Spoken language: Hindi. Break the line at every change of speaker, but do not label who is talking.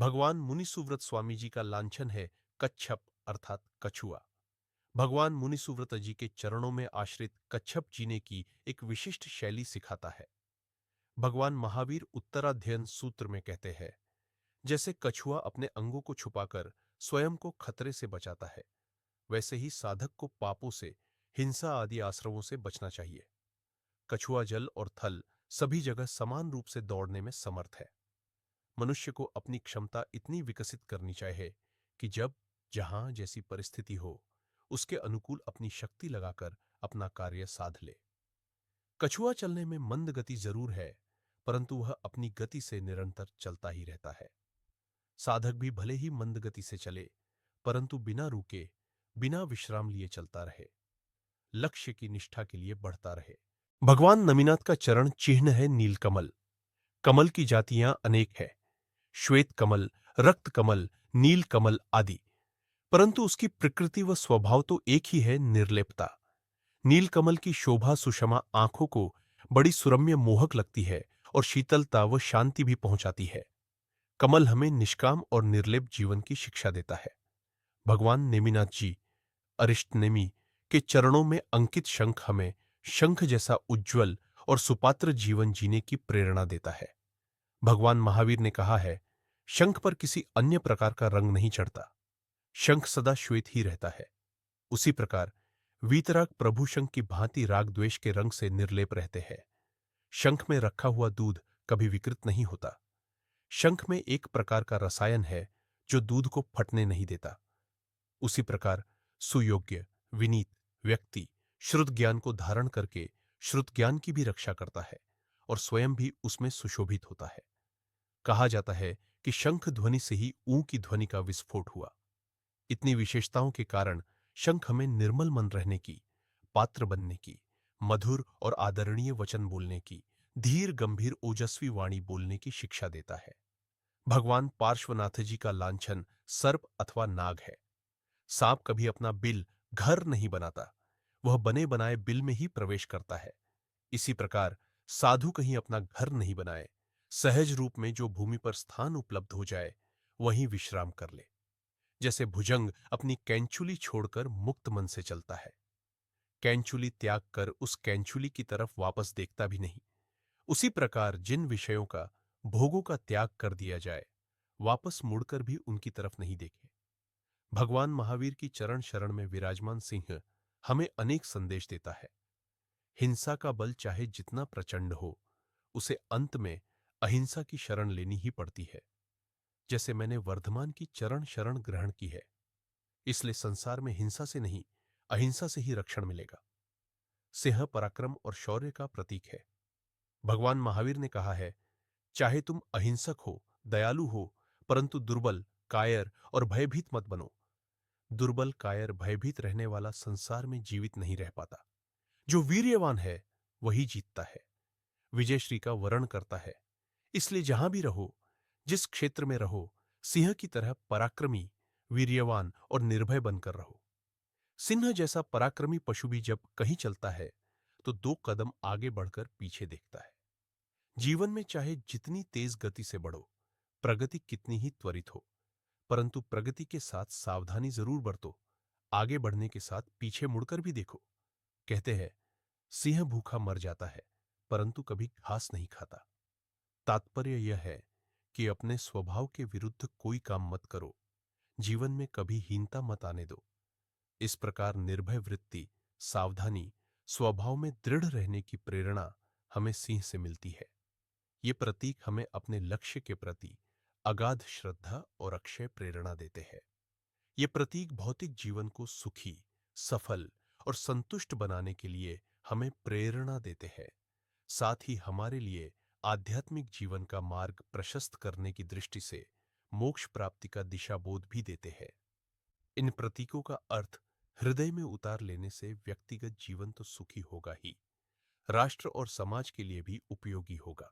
भगवान मुनिसुव्रत स्वामी जी का लांछन है कच्छप अर्थात कछुआ। भगवान मुनिसुव्रत जी के चरणों में आश्रित कच्छप जीने की एक विशिष्ट शैली सिखाता है। भगवान महावीर उत्तराध्ययन सूत्र में कहते हैं, जैसे कछुआ अपने अंगों को छुपाकर स्वयं को खतरे से बचाता है, वैसे ही साधक को पापों से, हिंसा आदि आश्रमों से बचना चाहिए। कछुआ जल और थल सभी जगह समान रूप से दौड़ने में समर्थ है। मनुष्य को अपनी क्षमता इतनी विकसित करनी चाहिए कि जब जहां जैसी परिस्थिति हो, उसके अनुकूल अपनी शक्ति लगाकर अपना कार्य साध ले। कछुआ चलने में मंद गति जरूर है, परंतु वह अपनी गति से निरंतर चलता ही रहता है। साधक भी भले ही मंद गति से चले, परंतु बिना रुके, बिना विश्राम लिए चलता रहे, लक्ष्य की निष्ठा के लिए बढ़ता रहे। भगवान नमीनाथ का चरण चिन्ह है नीलकमल। कमल की जातियां अनेक है, श्वेत कमल, रक्त कमल, नील कमल आदि, परंतु उसकी प्रकृति व स्वभाव तो एक ही है, निर्लेपता। नीलकमल की शोभा सुषमा आंखों को बड़ी सुरम्य मोहक लगती है और शीतलता व शांति भी पहुंचाती है। कमल हमें निष्काम और निर्लेप जीवन की शिक्षा देता है। भगवान नेमिनाथ जी अरिष्टनेमी के चरणों में अंकित शंख हमें शंख जैसा उज्ज्वल और सुपात्र जीवन जीने की प्रेरणा देता है। भगवान महावीर ने कहा है, शंख पर किसी अन्य प्रकार का रंग नहीं चढ़ता, शंख सदा श्वेत ही रहता है। उसी प्रकार वीतराग प्रभु शंख की भांति राग द्वेष के रंग से निर्लेप रहते हैं। शंख में रखा हुआ दूध कभी विकृत नहीं होता। शंख में एक प्रकार का रसायन है जो दूध को फटने नहीं देता। उसी प्रकार सुयोग्य, विनीत व्यक्ति श्रुत ज्ञान को धारण करके श्रुत ज्ञान की भी रक्षा करता है और स्वयं भी उसमें सुशोभित होता है। कहा जाता है कि शंख ध्वनि से ही ऊ की ध्वनि का विस्फोट हुआ। इतनी विशेषताओं के कारण शंख हमें निर्मल मन रहने की, पात्र बनने की, मधुर और आदरणीय वचन बोलने की, धीर गंभीर ओजस्वी वाणी बोलने की शिक्षा देता है। भगवान पार्श्वनाथ जी का लांछन सर्प अथवा नाग है। सांप कभी अपना बिल घर नहीं बनाता, वह बने बनाए बिल में ही प्रवेश करता है। इसी प्रकार साधु कहीं अपना घर नहीं बनाए, सहज रूप में जो भूमि पर स्थान उपलब्ध हो जाए वहीं विश्राम कर ले। जैसे भुजंग अपनी कैंचुली छोड़कर मुक्त मन से चलता है, कैंचुली त्याग कर उस कैंचुली की तरफ वापस देखता भी नहीं, उसी प्रकार जिन विषयों का, भोगों का त्याग कर दिया जाए, वापस मुड़कर भी उनकी तरफ नहीं देखे। भगवान महावीर की चरण शरण में विराजमान सिंह हमें अनेक संदेश देता है। हिंसा का बल चाहे जितना प्रचंड हो, उसे अंत में अहिंसा की शरण लेनी ही पड़ती है। जैसे मैंने वर्धमान की चरण शरण ग्रहण की है, इसलिए संसार में हिंसा से नहीं, अहिंसा से ही रक्षण मिलेगा। सिंह पराक्रम और शौर्य का प्रतीक है। भगवान महावीर ने कहा है, चाहे तुम अहिंसक हो, दयालु हो, परंतु दुर्बल, कायर और भयभीत मत बनो। दुर्बल, कायर, भयभीत रहने वाला संसार में जीवित नहीं रह पाता। जो वीर्यवान है वही जीतता है, विजयश्री का वर्ण करता है। इसलिए जहां भी रहो, जिस क्षेत्र में रहो, सिंह की तरह पराक्रमी, वीर्यवान और निर्भय बनकर रहो। सिंह जैसा पराक्रमी पशु भी जब कहीं चलता है तो 2 कदम आगे बढ़कर पीछे देखता है। जीवन में चाहे जितनी तेज गति से बढ़ो, प्रगति कितनी ही त्वरित हो, परंतु प्रगति के साथ सावधानी जरूर बरतो। आगे बढ़ने के साथ पीछे मुड़कर भी देखो। कहते हैं, सिंह भूखा मर जाता है परंतु कभी घास नहीं खाता। तात्पर्य यह है कि अपने स्वभाव के विरुद्ध कोई काम मत करो, जीवन में कभी हीनता मत आने दो। इस प्रकार निर्भय वृत्ति, सावधानी, स्वभाव में दृढ़ रहने की प्रेरणा हमें सिंह से मिलती है। ये प्रतीक हमें अपने लक्ष्य के प्रति अगाध श्रद्धा और अक्षय प्रेरणा देते हैं। ये प्रतीक भौतिक जीवन को सुखी, सफल और संतुष्ट बनाने के लिए हमें प्रेरणा देते हैं, साथ ही हमारे लिए आध्यात्मिक जीवन का मार्ग प्रशस्त करने की दृष्टि से मोक्ष प्राप्ति का दिशाबोध भी देते हैं। इन प्रतीकों का अर्थ हृदय में उतार लेने से व्यक्तिगत जीवन तो सुखी होगा ही, राष्ट्र और समाज के लिए भी उपयोगी होगा।